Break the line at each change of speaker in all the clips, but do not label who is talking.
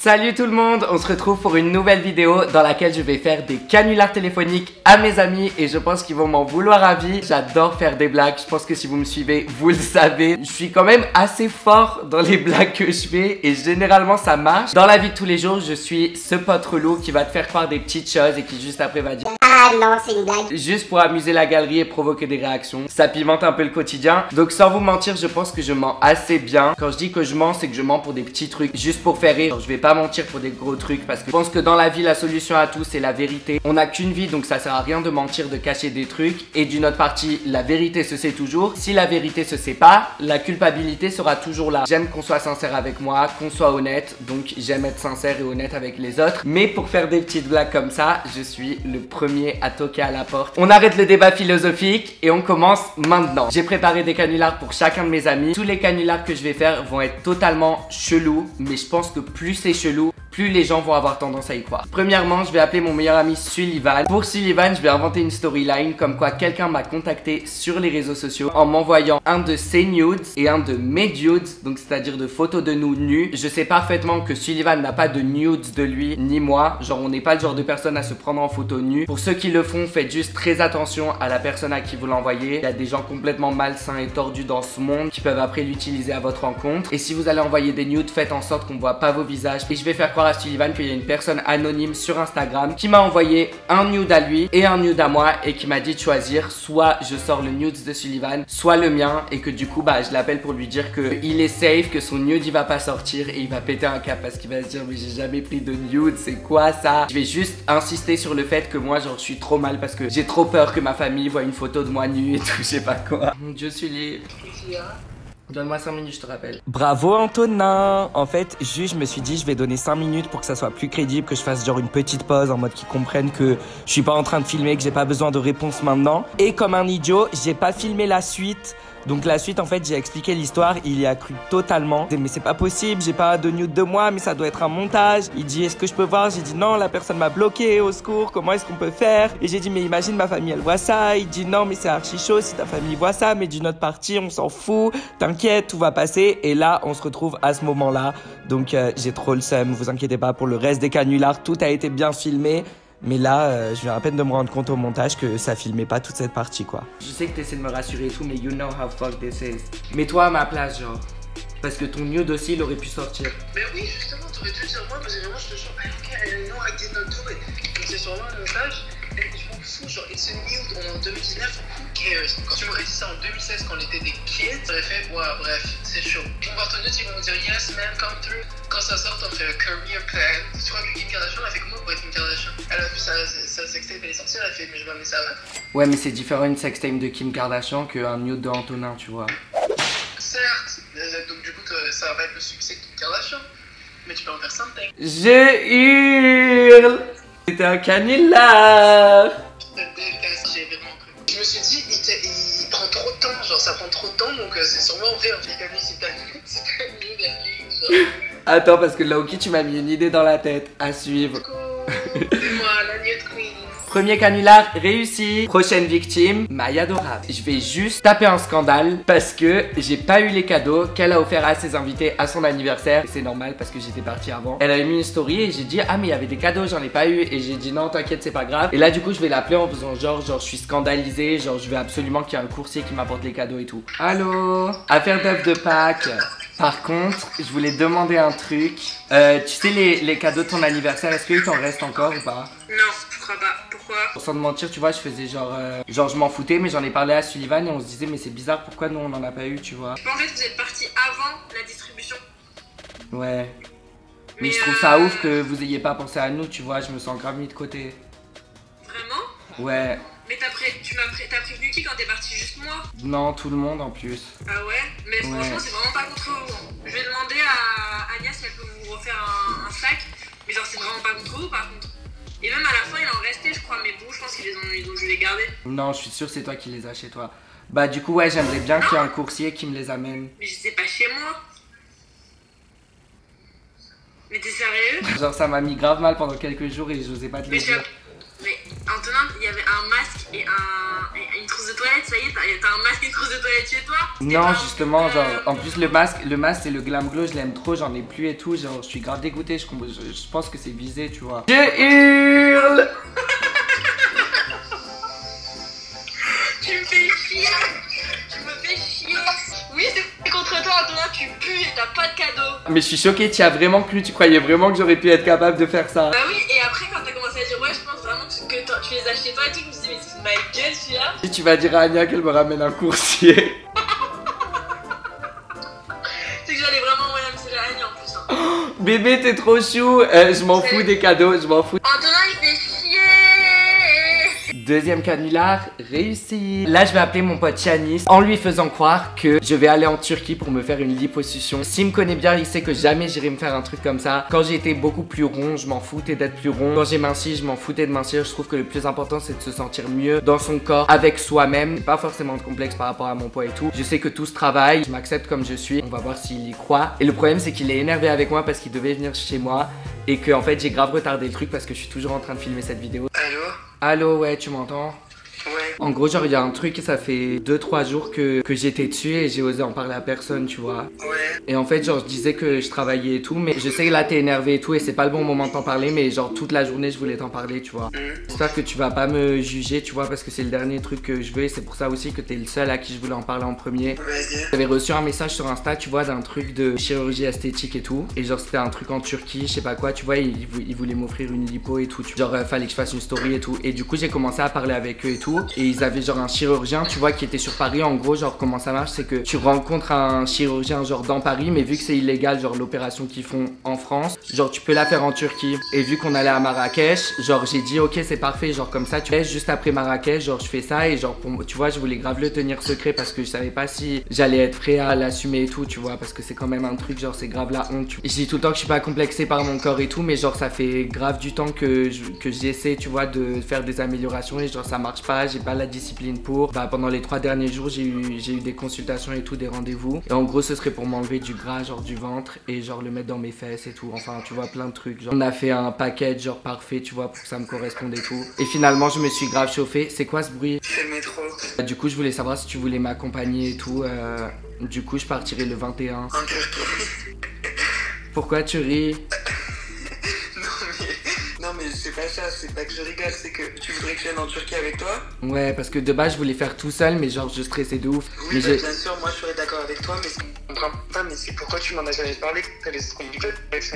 Salut tout le monde, on se retrouve pour une nouvelle vidéo dans laquelle je vais faire des canulars téléphoniques à mes amis et je pense qu'ils vont m'en vouloir à vie. J'adore faire des blagues, je pense que si vous me suivez, vous le savez. Je suis quand même assez fort dans les blagues que je fais et généralement ça marche. Dans la vie de tous les jours, je suis ce pote relou qui va te faire croire des petites choses et qui juste après va dire
ah non, c'est une blague.
juste pour amuser la galerie et provoquer des réactions. Ça pimente un peu le quotidien. Donc sans vous mentir, je pense que je mens assez bien. Quand je dis que je mens, c'est que je mens pour des petits trucs, juste pour faire rire. Je vais pas mentir pour des gros trucs parce que je pense que dans la vie, la solution à tout, c'est la vérité. On n'a qu'une vie, donc ça sert à rien de mentir, de cacher des trucs. Et d'une autre partie, la vérité se sait toujours. Si la vérité se sait pas, la culpabilité sera toujours là. J'aime qu'on soit sincère avec moi, qu'on soit honnête. Donc j'aime être sincère et honnête avec les autres. Mais pour faire des petites blagues comme ça, je suis le premier à toquer à la porte. On arrête le débat philosophique et on commence maintenant. J'ai préparé des canulars pour chacun de mes amis. Tous les canulars que je vais faire vont être totalement chelous, mais je pense que plus c'est chelou, plus les gens vont avoir tendance à y croire. Premièrement, je vais appeler mon meilleur ami Sullivan. Pour Sullivan, je vais inventer une storyline comme quoi quelqu'un m'a contacté sur les réseaux sociaux en m'envoyant un de ses nudes et un de mes nudes, donc c'est-à-dire de photos de nous nus. Je sais parfaitement que Sullivan n'a pas de nudes de lui ni moi, genre on n'est pas le genre de personne à se prendre en photo nue. Pour ceux qui le font, faites juste très attention à la personne à qui vous l'envoyez. Il y a des gens complètement malsains et tordus dans ce monde qui peuvent après l'utiliser à votre encontre. Et si vous allez envoyer des nudes, faites en sorte qu'on voit pas vos visages. Et je vais faire croire à Sullivan qu'il y a une personne anonyme sur Instagram qui m'a envoyé un nude à lui et un nude à moi et qui m'a dit de choisir soit je sors le nude de Sullivan, soit le mien, et que du coup bah je l'appelle pour lui dire que il est safe, que son nude il va pas sortir et il va péter un câble parce qu'il va se dire mais j'ai jamais pris de nude, c'est quoi ça? Je vais juste insister sur le fait que moi genre je suis trop mal parce que j'ai trop peur que ma famille voit une photo de moi nue et tout, je sais pas quoi. Mon Dieu Sully. Donne-moi 5 minutes, je te rappelle. Bravo Antonin. En fait, juste je me suis dit je vais donner 5 minutes pour que ça soit plus crédible, que je fasse genre une petite pause en mode qu'ils comprennent que je suis pas en train de filmer, que j'ai pas besoin de réponse maintenant. Et comme un idiot, j'ai pas filmé la suite. Donc la suite en fait j'ai expliqué l'histoire, il y a cru totalement. Mais c'est pas possible, j'ai pas de nude de moi, mais ça doit être un montage. Il dit est-ce que je peux voir? J'ai dit non, la personne m'a bloqué, au secours, comment est-ce qu'on peut faire? Et j'ai dit mais imagine ma famille elle voit ça. Il dit non mais c'est archi chaud si ta famille voit ça, mais d'une autre partie on s'en fout, t'inquiète, tout va passer. Et là on se retrouve à ce moment là. Donc j'ai trop le seum, vous inquiétez pas pour le reste des canulars, tout a été bien filmé. Mais là, je viens à peine de me rendre compte au montage que ça filmait pas toute cette partie quoi. Je sais que t'essaies de me rassurer et tout, mais you know how fuck this is. Mets-toi à ma place genre. Parce que ton nude aussi il aurait pu sortir.
Mais oui, justement, t'aurais dû dire moi parce que vraiment je te jure, ok, no, I did not do it. Donc c'est sûrement un montage, et je m'en fous, genre it's a nude, on est en 2019, who cares? Quand tu m'aurais dit ça en 2016 quand on était des kids, t'aurais fait, ouais, bref, c'est chaud. Ils vont voir ton nude, ils vont me dire yes man, come through. Quand ça sort, on fait un career plan. Tu crois que Kim Kardashian a fait comment pour être Kim Kardashian? Elle a vu sa sextape, elle est sortie, elle a fait, mais je vais amener ça va.
Ouais, mais c'est différent une sextape de Kim Kardashian qu'un nude de Antonin, tu vois.
Certes, donc du coup, ça va pas être le succès de Kim Kardashian, mais tu peux en faire something.
Je hurle. C'était un canular.
Je te déteste, j'ai vraiment cru. Je me suis dit, il prend trop de temps, genre ça prend trop de temps, donc c'est sûrement vrai. En fait, comme si t'as mieux d'être genre.
Attends, parce que Laoki, tu m'as mis une idée dans la tête à suivre.
C'est moi, la nude queen.
Premier canular réussi. Prochaine victime, Maya Dora. Je vais juste taper un scandale parce que j'ai pas eu les cadeaux qu'elle a offert à ses invités à son anniversaire. C'est normal parce que j'étais parti avant. Elle a mis une story et j'ai dit ah mais il y avait des cadeaux, j'en ai pas eu. Et j'ai dit non t'inquiète c'est pas grave. Et là du coup je vais l'appeler en faisant genre je suis scandalisé, genre je veux absolument qu'il y ait un coursier qui m'apporte les cadeaux et tout. Allô? Affaire d'œuf de Pâques. Par contre, je voulais demander un truc. Tu sais les cadeaux de ton anniversaire, est-ce qu'il t'en reste encore ou pas?
Non, je crois pas. Pourquoi?
Sans te mentir, tu vois, je faisais genre je m'en foutais, mais j'en ai parlé à Sullivan et on se disait mais c'est bizarre, pourquoi nous on en a pas eu, tu vois.
En fait, vous êtes parti avant la distribution.
Ouais. Mais je trouve ça ouf que vous ayez pas pensé à nous, tu vois, je me sens grave mis de côté.
Vraiment?
Ouais.
Mais t'as prévenu qui quand t'es parti? Juste moi?
Non, tout le monde en plus.
Ah ouais? Mais franchement, c'est vraiment pas contre vous. Je vais demander à Agnès si elle peut vous refaire un sac. Mais genre, c'est vraiment pas contre vous par contre. Et même à la fin, il en restait, je crois, mais bon, je pense qu'ils ont dû les garder.
Non, je suis sûr c'est toi qui les as chez toi. Bah du coup, ouais, j'aimerais bien qu'il y ait un coursier qui me les amène.
Mais je sais pas chez moi. Mais t'es sérieux?
Genre ça m'a mis grave mal pendant quelques jours et j'osais pas te le dire.
Mais Antonin, il y avait un masque et une trousse de toilettes, ça y est, t'as un masque et trousse de toilette chez toi?
Non, justement, genre, en plus le masque c'est le Glam Glow, je l'aime trop, j'en ai plus et tout, genre, je suis grave dégoûté, je pense que c'est visé, tu vois. Je hurle.
Tu me fais chier. Tu me fais chier. Oui, c'est contre toi, Antonin, tu pues et t'as pas de cadeau.
Mais je suis choquée, tu y as vraiment cru, tu croyais vraiment que j'aurais pu être capable de faire ça?
Bah oui, et après quand t'as commencé à dire ouais, je pense vraiment que tu les as chez toi et tout, je me suis dit mais c'est de ma gueule celui-là.
Si tu vas dire à Anya qu'elle me ramène un coursier.
C'est que j'allais vraiment envoyer un message à Anya en plus. Hein.
Bébé, t'es trop chou, je m'en fous des cadeaux, je m'en fous.
Antonin, il fait chier.
Deuxième canular réussi. Là, je vais appeler mon pote Yanis en lui faisant croire que je vais aller en Turquie pour me faire une liposuction. S'il me connaît bien, il sait que jamais j'irai me faire un truc comme ça. Quand j'ai été beaucoup plus rond, je m'en foutais d'être plus rond. Quand j'ai minci, je m'en foutais de mincir. Je trouve que le plus important, c'est de se sentir mieux dans son corps, avec soi-même. Pas forcément de complexe par rapport à mon poids et tout. Je sais que tout se travaille, je m'accepte comme je suis. On va voir s'il y croit. Et le problème, c'est qu'il est énervé avec moi parce qu'il devait venir chez moi et que en fait, j'ai grave retardé le truc parce que je suis toujours en train de filmer cette vidéo.
Allô?
Allô, ouais, tu m'entends?
Ouais.
En gros, genre, il y a un truc, ça fait 2-3 jours que j'étais dessus et j'ai osé en parler à personne, tu vois.
Ouais.
Et en fait, genre, je disais que je travaillais et tout, mais je sais que là, t'es énervé et tout, et c'est pas le bon moment de t'en parler, mais genre, toute la journée, je voulais t'en parler, tu vois. J'espère que tu vas pas me juger, tu vois, parce que c'est le dernier truc que je veux, et c'est pour ça aussi que t'es le seul à qui je voulais en parler en premier.
Vas-y.
J'avais reçu un message sur Insta, tu vois, d'un truc de chirurgie esthétique et tout, et genre, c'était un truc en Turquie, je sais pas quoi, tu vois, ils voulaient m'offrir une lipo et tout, genre, fallait que je fasse une story et tout, et du coup, j'ai commencé à parler avec eux et tout, et ils avaient genre un chirurgien, tu vois, qui était sur Paris. En gros, genre, comment ça marche, c'est que tu rencontres un chirurgien genre dans Paris, mais vu que c'est illégal, genre l'opération qu'ils font en France, genre tu peux la faire en Turquie. Et vu qu'on allait à Marrakech, genre j'ai dit ok, c'est parfait, genre comme ça, tu vois, juste après Marrakech, genre je fais ça, et genre pour, tu vois, je voulais grave le tenir secret parce que je savais pas si j'allais être prêt à l'assumer et tout, tu vois, parce que c'est quand même un truc, genre c'est grave la honte. Je dis tout le temps que je suis pas complexé par mon corps et tout, mais genre ça fait grave du temps que j'essaie, tu vois, de faire des améliorations, et genre ça marche pas, j'ai pas la discipline pour. Bah, pendant les 3 derniers jours, j'ai eu des consultations et tout, des rendez-vous. Et en gros, ce serait pour m'enlever du gras, genre du ventre, et genre le mettre dans mes fesses et tout. Enfin, tu vois, plein de trucs. Genre, on a fait un package genre parfait, tu vois, pour que ça me corresponde et tout. Et finalement, je me suis grave chauffé. C'est quoi ce bruit?
C'est le métro.
Du coup, je voulais savoir si tu voulais m'accompagner et tout. Du coup, je partirai le 21.
En Turquie.
Pourquoi tu ris?
Non mais c'est pas ça, c'est pas que je rigole, c'est que tu voudrais que je vienne en Turquie avec toi?
Ouais, parce que de base, je voulais faire tout seul, mais genre, je stressais de ouf.
Oui,
Mais
bah, bien sûr, moi je serais d'accord avec toi, mais je comprends pas, mais c'est pourquoi tu m'en as jamais parlé, que t'allais se compliquer.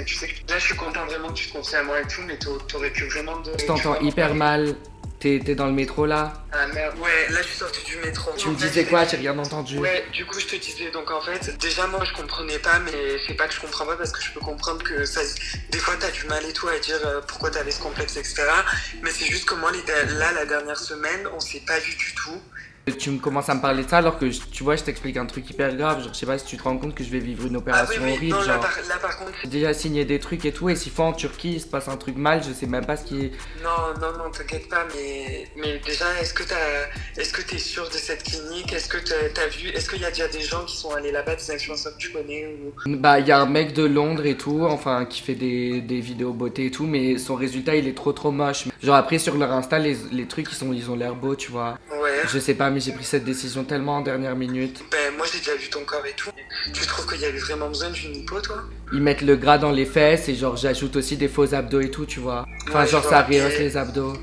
Tu sais que là je suis content vraiment que tu te confies à moi et tout, mais t'aurais pu vraiment de...
Je t'entends hyper mal. T'es dans le métro là?
Ah merde, ouais, là je suis sorti du métro.
Tu me disais quoi? J'ai rien entendu.
Ouais, du coup je te disais, donc en fait, déjà moi je comprenais pas, mais c'est pas que je comprends pas parce que je peux comprendre que ça, des fois t'as du mal et tout à dire pourquoi t'avais ce complexe, etc. Mais c'est juste que moi, là, la dernière semaine, on s'est pas vu du tout.
Tu me commences à me parler de ça alors que tu vois, je t'explique un truc hyper grave. Genre, je sais pas si tu te rends compte que je vais vivre une opération horrible.
Non,
genre,
là par contre.
j'ai déjà signé des trucs et tout. Et s'il faut en Turquie, il se passe un truc mal, je sais même pas ce qui est.
Non, t'inquiète pas, mais déjà, est-ce que t'es sûr de cette clinique? Est-ce que t'as vu? Est-ce qu'il y a déjà des gens qui sont allés là-bas, des influenceurs que tu connais ou...
Bah, il y a un mec de Londres et tout, enfin, qui fait des vidéos beauté et tout, mais son résultat il est trop moche. Genre, après, sur leur Insta, les trucs ils ont l'air beaux, tu vois.
Ouais.
Je sais pas, mais j'ai pris cette décision tellement en dernière minute.
Ben, moi j'ai déjà vu ton corps et tout. Tu trouves qu'il y avait vraiment besoin d'une lipo, toi?
Ils mettent le gras dans les fesses et genre, j'ajoute aussi des faux abdos et tout, tu vois. Enfin,
Ouais,
genre,
je
ça
vois,
rehausse les abdos.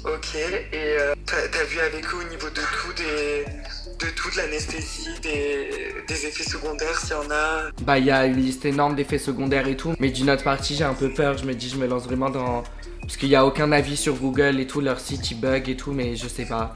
Ok, et t'as vu avec eux au niveau de tout, de l'anesthésie, des effets secondaires, s'il y en a?
Bah, il y a une liste énorme d'effets secondaires et tout, mais d'une autre partie, j'ai un peu peur. Je me dis, je me lance vraiment dans... Parce qu'il n'y a aucun avis sur Google et tout, leur site il bug et tout, mais je sais pas.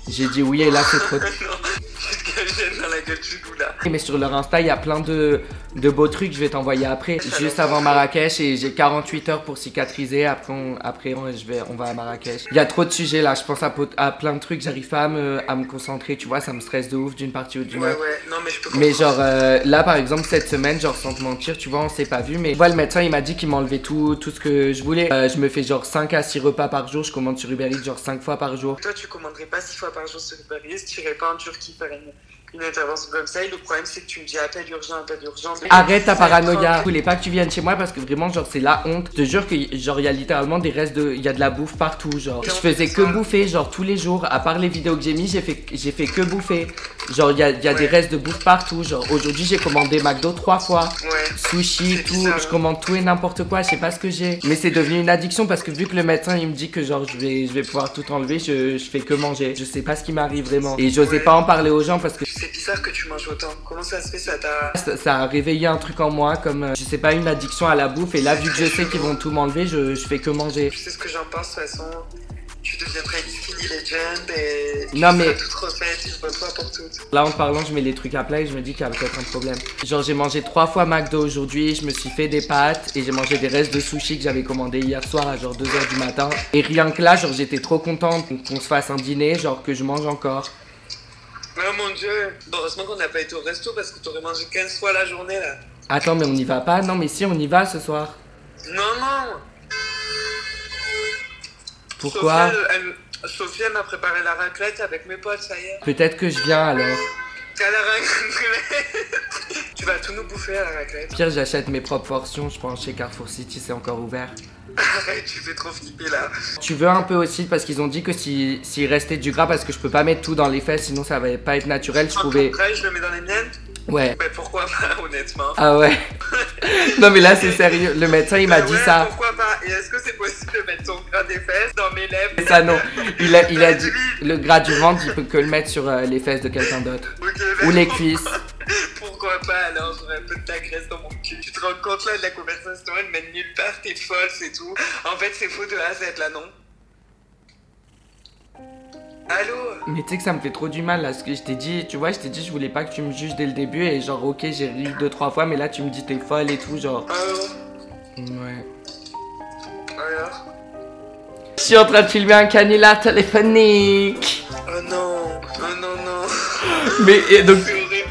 J'ai dit oui et là c'est trop...
Non, tu te gagnes dans la gueule du loup là.
Mais sur leur Insta, il y a plein de beaux trucs, je vais t'envoyer après. Juste avant Marrakech et j'ai 48 heures pour cicatriser. Après on va à Marrakech. Il y a trop de sujets là, je pense à plein de trucs. J'arrive pas à me concentrer, tu vois, ça me stresse de ouf d'une partie ou d'une autre.
Ouais, non mais je peux comprendre.
Mais genre là par exemple cette semaine, genre sans te mentir, tu vois, on s'est pas vu. Mais tu vois, le médecin il m'a dit qu'il m'enlevait tout ce que je voulais. Je me fais genre 5 à 6 repas par jour, je commande sur Uber Eats genre 5 fois par jour.
Toi tu commanderais pas 6 fois par jour sur Uber Eats, tu irais pas en Turquie faire une intervention comme ça, et le problème c'est que tu me dis appel urgent.
Arrête ta paranoïa. Je voulais pas que tu viennes chez moi parce que vraiment genre c'est la honte. Je te jure que genre il y a littéralement des restes de, il y a de la bouffe partout genre. Je faisais que bouffer genre tous les jours. À part les vidéos que j'ai mis, j'ai fait que bouffer. Genre il y a des restes de bouffe partout. Genre aujourd'hui j'ai commandé McDo 3 fois. Sushi, tout. Je commande tout et n'importe quoi. Je sais pas ce que j'ai. Mais c'est devenu une addiction parce que vu que le médecin il me dit que genre je vais pouvoir tout enlever, je fais que manger. Je sais pas ce qui m'arrive vraiment. Et j'osais pas en parler aux gens parce que
c'est bizarre que tu manges autant. Comment ça se fait,
ça a réveillé un truc en moi comme je sais pas, une addiction à la bouffe. Et là vu que je sais qu'ils vont tout m'enlever, je fais que manger.
Tu sais ce que j'en pense de toute façon. Tu deviendrais une skinny legend et tu
non mais
toute refaite, il faut toi pour toutes.
Là en parlant je mets les trucs à plat et je me dis qu'il y a peut-être un problème. Genre j'ai mangé 3 fois McDo aujourd'hui, je me suis fait des pâtes et j'ai mangé des restes de sushi que j'avais commandé hier soir à genre 2h du matin. Et rien que là genre j'étais trop contente qu'on se fasse un dîner, genre que je mange encore.
Oh mon dieu, heureusement qu'on n'a pas été au resto parce que t'aurais mangé 15 fois la journée là.
Attends mais on y va pas? Non mais si on y va ce soir.
Non.
Pourquoi?
Sophie elle m'a préparé la raclette avec mes potes, ça y est.
Peut-être que je viens alors.
À la raclette. Tu vas tout nous bouffer à la raclette.
Pire j'achète mes propres portions, je pense chez Carrefour City, c'est encore ouvert.
Arrête, tu fais trop flipper là.
Tu veux un peu aussi parce qu'ils ont dit que s'il restait du gras, parce que je peux pas mettre tout dans les fesses sinon ça va pas être naturel, je pouvais...
Je le mets dans les miennes.
Ouais.
Mais pourquoi pas, honnêtement?
Ah ouais. Non mais là c'est sérieux, le médecin il m'a dit ça.
Pourquoi pas? Et est-ce que c'est possible de mettre ton gras des fesses dans mes lèvres?
Ça non, il a dit le gras du ventre il peut que le mettre sur les fesses de quelqu'un d'autre.
Okay,
ou les cuisses.
Pourquoi pas alors? J'aurais un peu de ta graisse dans mon cul. Tu te rends compte là de la conversation, elle mène nulle part, t'es folle, c'est tout. En fait c'est faux de A à Z là, non? Allô?
Mais tu sais que ça me fait trop du mal là, ce que je t'ai dit, tu vois, je t'ai dit je voulais pas que tu me juges dès le début et genre ok j'ai ri 2-3 fois mais là tu me dis t'es folle et tout genre. Ouais.
Alors?
Je suis en train de filmer un canular téléphonique.
Oh non, non.
Mais et donc...
C'est horrible.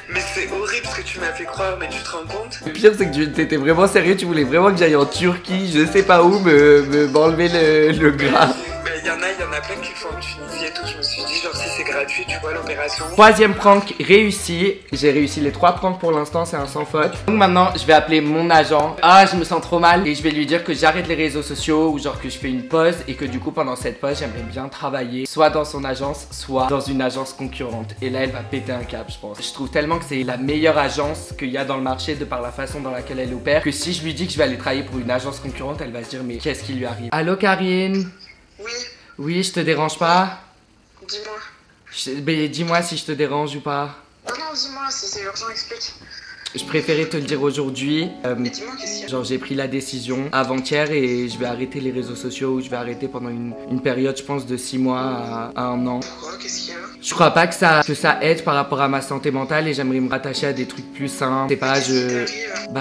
Mais c'est horrible ce que tu m'as fait croire, mais tu te rends compte?
Le pire c'est que t'étais vraiment sérieux, tu voulais vraiment que j'aille en Turquie, je sais pas où, m'enlever le gras.
Il y en a plein qui font en Tunisie et tout, je me suis dit genre si c'est gratuit, tu vois l'opération.
3e prank réussi, j'ai réussi les 3 pranks pour l'instant, c'est un sans faute. Donc maintenant je vais appeler mon agent, je me sens trop mal et je vais lui dire que j'arrête les réseaux sociaux ou genre que je fais une pause et que du coup pendant cette pause j'aimerais bien travailler soit dans son agence, soit dans une agence concurrente. Et là elle va péter un câble je pense. Je trouve tellement que c'est la meilleure agence qu'il y a dans le marché de par la façon dans laquelle elle opère que si je lui dis que je vais aller travailler pour une agence concurrente, elle va se dire mais qu'est-ce qui lui arrive? Allô Karine?
Oui.
Oui, je te dérange pas?
Dis-moi.
Mais dis-moi si je te dérange ou pas.
Non, dis-moi, si c'est urgent, explique.
Je préférais te le dire aujourd'hui.
Mais dis-moi, qu'est-ce qu'il y a?
Genre j'ai pris la décision avant-hier et je vais arrêter les réseaux sociaux. Je vais arrêter pendant une période je pense de 6 mois à 1 an.
Pourquoi? Qu'est-ce qu'il y a?
Je crois pas que ça aide par rapport à ma santé mentale et j'aimerais me rattacher à des trucs plus sains. Je sais pas,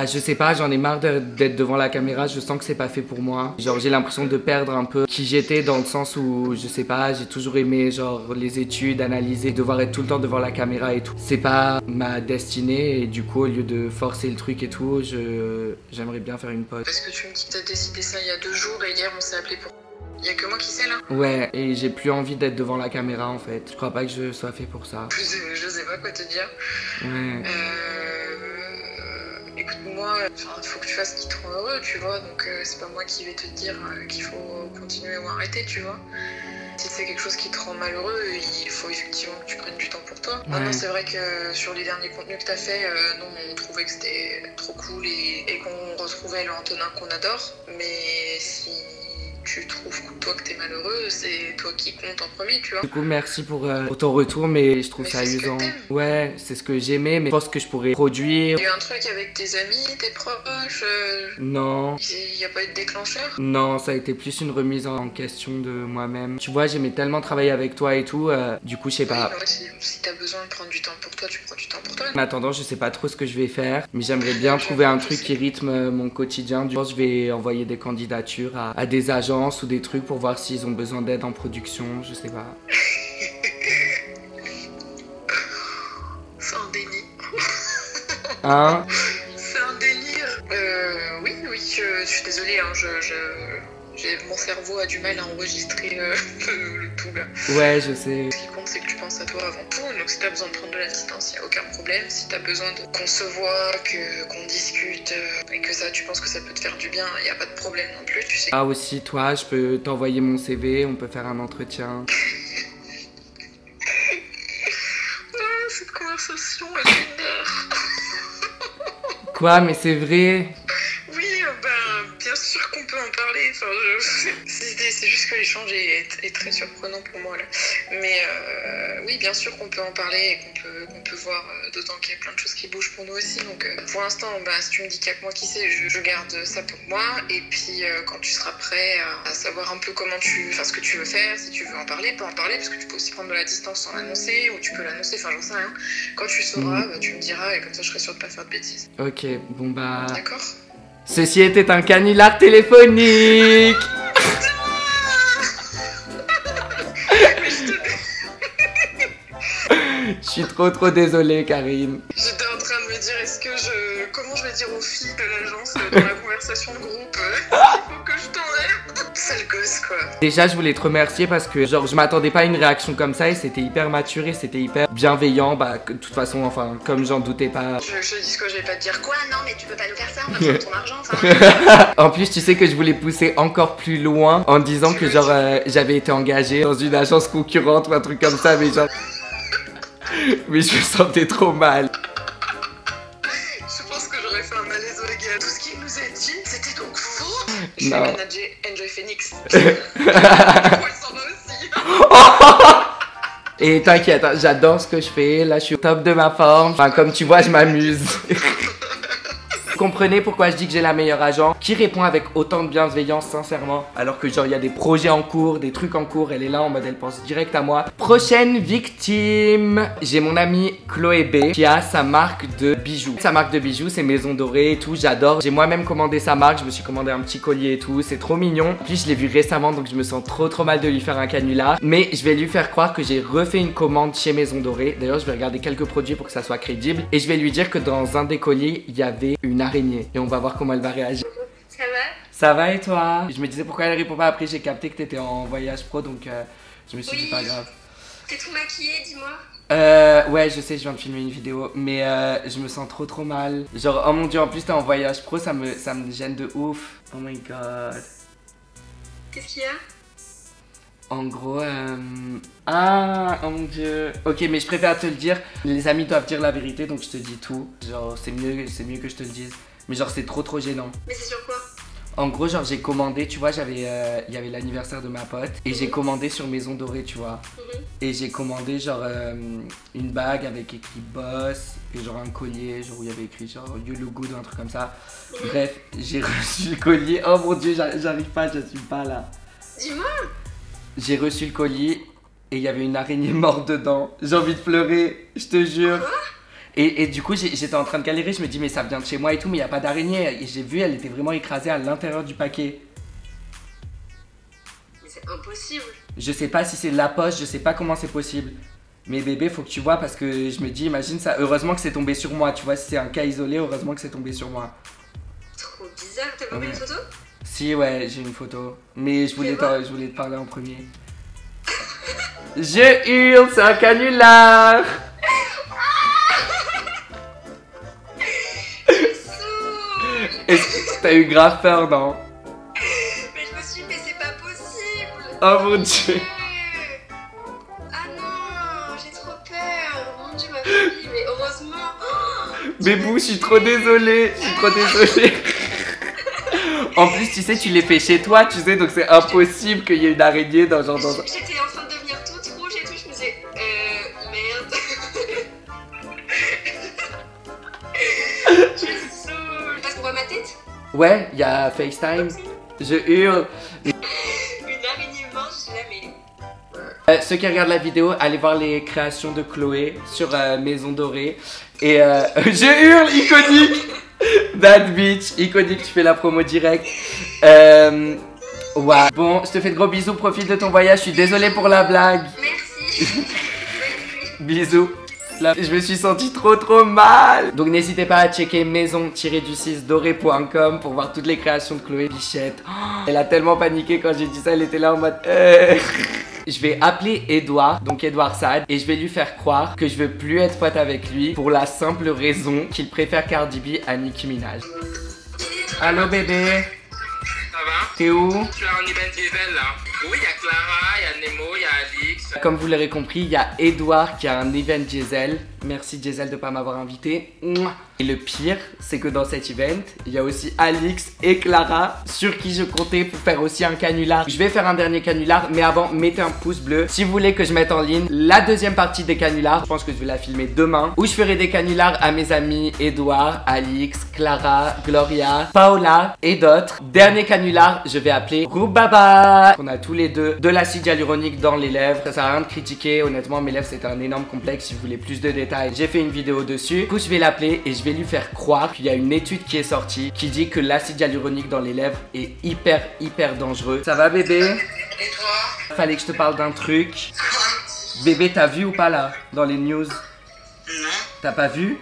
je sais pas, j'en ai marre d'être devant la caméra, je sens que c'est pas fait pour moi. Genre j'ai l'impression de perdre un peu qui j'étais dans le sens où, je sais pas, j'ai toujours aimé genre les études, analyser, devoir être tout le temps devant la caméra et tout. C'est pas ma destinée et du coup au lieu de forcer le truc et tout, j'aimerais bien faire une pause.
Parce que tu me dis que t'as décidé ça il y a 2 jours et hier on s'est appelé pour... Y'a que moi qui sais là?
Ouais, et j'ai plus envie d'être devant la caméra en fait. Je crois pas que je sois fait pour ça.
Je sais pas quoi te dire.
Ouais.
Écoute, moi, il faut que tu fasses ce qui te rend heureux, tu vois. Donc c'est pas moi qui vais te dire qu'il faut continuer ou arrêter, tu vois. Si c'est quelque chose qui te rend malheureux, il faut effectivement que tu prennes du temps pour toi.
Ouais.
Maintenant, c'est vrai que sur les derniers contenus que t'as fait, nous on trouvait que c'était trop cool et qu'on retrouvait le Antonin qu'on adore. Mais si tu trouves toi que t'es malheureux, c'est toi qui compte en premier, tu vois.
Du coup, merci pour ton retour, mais je trouve
Mais
ça
c'est ce que
usant.
t'aimes.
Ouais, c'est ce que j'aimais, mais je pense que je pourrais produire.
Il y a eu un truc avec tes amis, tes proches,
Non.
il n'y a pas eu de déclencheur?
Non, ça a été plus une remise en question de moi-même. Tu vois, j'aimais tellement travailler avec toi et tout, du coup, je sais pas.
Oui, si t'as besoin de prendre du temps pour toi, tu prends du temps pour toi.
En attendant, je sais pas trop ce que je vais faire, mais j'aimerais bien trouver un truc qui rythme mon quotidien. Du coup, je vais envoyer des candidatures à des agences ou des trucs pour voir s'ils ont besoin d'aide en production, je sais pas.
C'est un déni.
Hein?
C'est un délire. Oui, je suis désolée, hein, Mon cerveau a du mal à enregistrer le tout là.
Ouais, je sais.
Ce qui compte, c'est que tu penses à toi avant tout. Donc si t'as besoin de prendre de la distance, il n'y a aucun problème. Si t'as besoin qu'on se voit, qu'on discute et que ça, tu penses que ça peut te faire du bien, il n'y a pas de problème non plus, tu sais.
Ah aussi, toi, je peux t'envoyer mon CV, on peut faire un entretien.
Cette conversation, elle m'énerve.
Quoi, mais c'est vrai.
Oui, bien sûr qu'on peut en parler. Enfin, c'est juste que l'échange est très surprenant pour moi là. Mais oui, bien sûr qu'on peut en parler et qu'on peut voir, d'autant qu'il y a plein de choses qui bougent pour nous aussi. Donc pour l'instant, si tu me dis qu'il y a que moi qui sais, je garde ça pour moi. Et puis quand tu seras prêt à savoir un peu ce que tu veux faire, si tu veux en parler, peux en parler, parce que tu peux aussi prendre de la distance sans l'annoncer, ou tu peux l'annoncer, enfin j'en sais rien. Quand tu sauras, tu me diras, et comme ça je serai sûre de pas faire de bêtises.
Ok, bon bah...
D'accord.
Ceci était un canular téléphonique. Je suis trop désolée, Karine.
J'étais en train de me dire, comment je vais dire aux filles de l'agence dans la conversation de groupe, il faut que je t'enlève. Sale gosse quoi.
Déjà, je voulais te remercier parce que genre je m'attendais pas à une réaction comme ça et c'était hyper mature et c'était hyper bienveillant. Bah de toute façon, enfin comme j'en doutais pas.
Je te dis quoi, je vais pas te dire quoi, non mais tu peux pas nous faire ça, on a besoin de ton argent, enfin.
En plus, tu sais que je voulais pousser encore plus loin en disant que genre j'avais été engagée dans une agence concurrente ou un truc comme ça, mais genre... Mais je me sentais trop mal.
Je pense que j'aurais fait un malaise légal. Tout ce qu'il nous a dit, c'était donc faux. Je vais
Non.
manager Enjoy Phoenix. Elle s'en va aussi.
Et t'inquiète, hein, j'adore ce que je fais. Là, je suis au top de ma forme. Enfin, comme tu vois, je m'amuse. Vous comprenez pourquoi je dis que j'ai la meilleure agent qui répond avec autant de bienveillance, sincèrement. Alors que genre il y a des projets en cours, des trucs en cours, elle est là en mode elle pense direct à moi. Prochaine victime, j'ai mon amie Chloé B qui a sa marque de bijoux. Sa marque de bijoux, c'est Maison Dorée et tout, j'adore. J'ai moi-même commandé sa marque, je me suis commandé un petit collier et tout, c'est trop mignon. Puis je l'ai vu récemment donc je me sens trop mal de lui faire un canular. Mais je vais lui faire croire que j'ai refait une commande chez Maison Dorée. D'ailleurs je vais regarder quelques produits pour que ça soit crédible. Et je vais lui dire que dans un des colliers, il y avait une araignée. Et on va voir comment elle va réagir.
Ça va?
Ça va et toi? Je me disais pourquoi elle répond pas, après j'ai capté que t'étais en voyage pro donc je me suis dit pas grave.
T'es tout maquillée, dis-moi.
Ouais je sais, je viens de filmer une vidéo mais je me sens trop mal. Genre oh mon dieu, en plus t'es en voyage pro, ça me gêne de ouf. Oh my god.
Qu'est-ce qu'il y a?
En gros, ah, oh mon dieu. Ok, mais je préfère te le dire. Les amis doivent dire la vérité, donc je te dis tout. Genre, c'est mieux que je te le dise. Mais genre, c'est trop gênant.
Mais c'est sur quoi?
En gros, genre, j'ai commandé, tu vois, il y avait l'anniversaire de ma pote. Et j'ai commandé sur Maison Dorée, tu vois. Et j'ai commandé, genre, une bague avec écrit Boss. Et genre, un collier, genre, où il y avait écrit, genre, You Look Good ou un truc comme ça. Bref, j'ai reçu le collier. Oh mon dieu, j'arrive pas, je suis pas là.
Dis-moi.
J'ai reçu le colis et il y avait une araignée morte dedans. J'ai envie de pleurer, je te jure.
Quoi?
Et du coup, j'étais en train de galérer. Je me dis, mais ça vient de chez moi et tout, mais il n'y a pas d'araignée. Et j'ai vu, elle était vraiment écrasée à l'intérieur du paquet.
Mais c'est impossible.
Je sais pas si c'est de la poche, je sais pas comment c'est possible. Mais bébé, faut que tu vois parce que je me dis, imagine ça. Heureusement que c'est tombé sur moi, tu vois. Si c'est un cas isolé, heureusement que c'est tombé sur moi.
Trop bizarre. T'as pas vu une photo?
Si, ouais, j'ai une photo. Mais je voulais te parler en premier. Je hurle, c'est un canular. Est-ce que t'as eu grave peur, non?
Mais je me suis dit, mais c'est pas possible.
Oh mon dieu.
Ah non, j'ai trop peur. Mon dieu, ma fille, mais heureusement.
Bébou, je suis trop désolée. Je suis trop désolée. En plus, tu sais, tu l'as fait chez toi, tu sais, donc c'est impossible qu'il y ait une araignée dans genre dans...
J'étais en train de devenir toute rouge et tout, je me disais, merde. Je suis saoule. Parce qu'on voit ma tête?
Ouais, il y a FaceTime. Je hurle.
Une araignée morte, je suis là, mais...
Ceux qui regardent la vidéo, allez voir les créations de Chloé sur Maison Dorée. Et je hurle, iconique. Bad bitch, iconique, tu fais la promo direct. Ouais. Bon, je te fais de gros bisous, profite de ton voyage, je suis désolée pour la blague.
Merci.
Bisous. Là, je me suis senti trop mal. Donc n'hésitez pas à checker maison-du-6doré.com pour voir toutes les créations de Chloé Bichette. Oh, elle a tellement paniqué quand j'ai dit ça, elle était là en mode Je vais appeler Edouard, donc Edouard Saad, et je vais lui faire croire que je veux plus être pote avec lui pour la simple raison qu'il préfère Cardi B à Nicki Minaj. Allô bébé?
Ça va?
T'es où?
Je suis à un event diesel là. Oui, il y a Clara, il y a Nemo, il y a Alix.
Comme vous l'aurez compris, il y a Edouard qui a un event Diesel. Merci Diesel de pas m'avoir invité. Et le pire, c'est que dans cet event, il y a aussi Alix et Clara sur qui je comptais pour faire aussi un canular. Je vais faire un dernier canular, mais avant, mettez un pouce bleu si vous voulez que je mette en ligne la deuxième partie des canulars. Je pense que je vais la filmer demain, où je ferai des canulars à mes amis Edouard, Alix, Clara, Gloria, Paola et d'autres. Dernier canular, je vais appeler Roubaba. On a tous les deux de l'acide hyaluronique dans les lèvres. Ça sert à rien de critiquer, honnêtement mes lèvres c'est un énorme complexe. Si vous voulez plus de détails, j'ai fait une vidéo dessus. Du coup je vais l'appeler et je vais lui faire croire qu'il y a une étude qui est sortie qui dit que l'acide hyaluronique dans les lèvres est hyper dangereux. Ça va bébé?
Et toi?
Fallait que je te parle d'un truc. Bébé, t'as vu ou pas là dans les news?
Non.
T'as pas vu?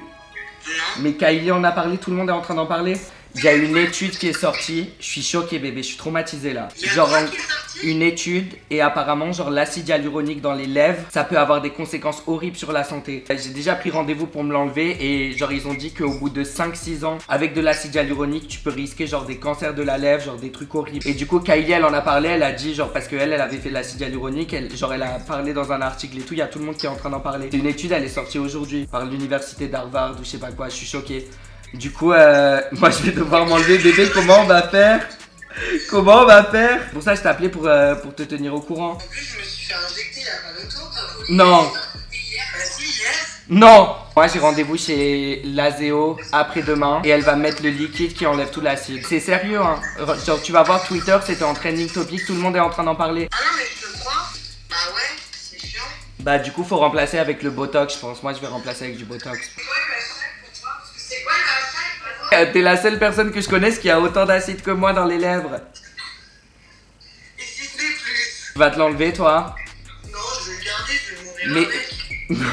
Non.
Mais Kylie en a parlé, tout le monde est en train d'en parler. Il y a une étude qui est sortie. Je suis choqué bébé, je suis traumatisé là. Genre une étude et apparemment genre l'acide hyaluronique dans les lèvres, ça peut avoir des conséquences horribles sur la santé. J'ai déjà pris rendez-vous pour me l'enlever et genre ils ont dit qu'au bout de 5-6 ans avec de l'acide hyaluronique, tu peux risquer genre des cancers de la lèvre, genre des trucs horribles. Et du coup Kylie elle en a parlé, elle a dit genre parce qu'elle avait fait de l'acide hyaluronique, elle a parlé dans un article et tout, il y a tout le monde qui est en train d'en parler. C'est une étude, elle est sortie aujourd'hui par l'université d'Harvard ou je sais pas quoi, je suis choqué. Du coup, moi je vais devoir m'enlever bébé, comment on va faire? Comment on va faire? Pour ça je t'ai appelé pour te tenir au courant.
En plus, je me suis fait injecter il y a pas longtemps.
Non.
Hier. Bah si, hier.
Non. Moi j'ai rendez-vous chez l'Azéo après-demain et elle va mettre le liquide qui enlève tout l'acide. C'est sérieux hein. Genre tu vas voir Twitter, c'était en trending topic, tout le monde est en train d'en parler.
Ah non, mais je te crois. Bah ouais, c'est chiant.
Bah du coup faut remplacer avec le Botox je pense. Moi je vais remplacer avec du Botox. T'es la seule personne que je connaisse qui a autant d'acide que moi dans les lèvres.
Et si ce n'est plus?
Tu vas te l'enlever toi?
Non, je vais le garder, je vais mourir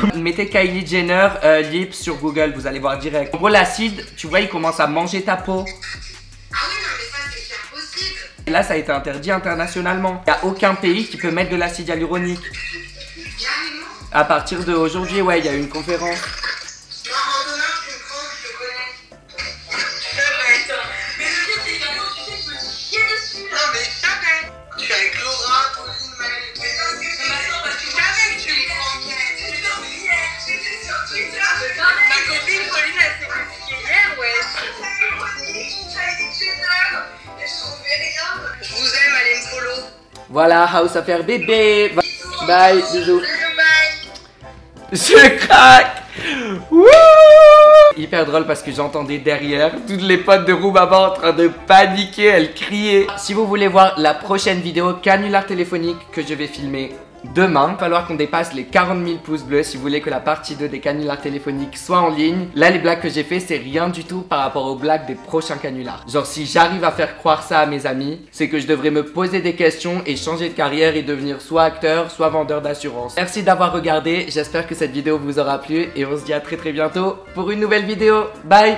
avec.
Mettez Kylie Jenner lips sur Google, vous allez voir direct. En gros l'acide, tu vois il commence à manger ta peau.
Ah oui, non mais ça c'est impossible.
Et là ça a été interdit internationalement. Il n'y a aucun pays qui peut mettre de l'acide hyaluronique.
Carrément.
À partir d'aujourd'hui, ouais, il y a eu une conférence. Voilà, House Affaire bébé. Bye, bisous. Je craque. Wouh! Hyper drôle parce que j'entendais derrière toutes les potes de Roubaba en train de paniquer, elles criaient. Si vous voulez voir la prochaine vidéo canular téléphonique que je vais filmer demain, il va falloir qu'on dépasse les 40 000 pouces bleus si vous voulez que la partie 2 des canulars téléphoniques soit en ligne. Là les blagues que j'ai fait c'est rien du tout par rapport aux blagues des prochains canulars. Genre si j'arrive à faire croire ça à mes amis, c'est que je devrais me poser des questions et changer de carrière et devenir soit acteur, soit vendeur d'assurance. Merci d'avoir regardé, j'espère que cette vidéo vous aura plu et on se dit à très bientôt pour une nouvelle vidéo. Bye!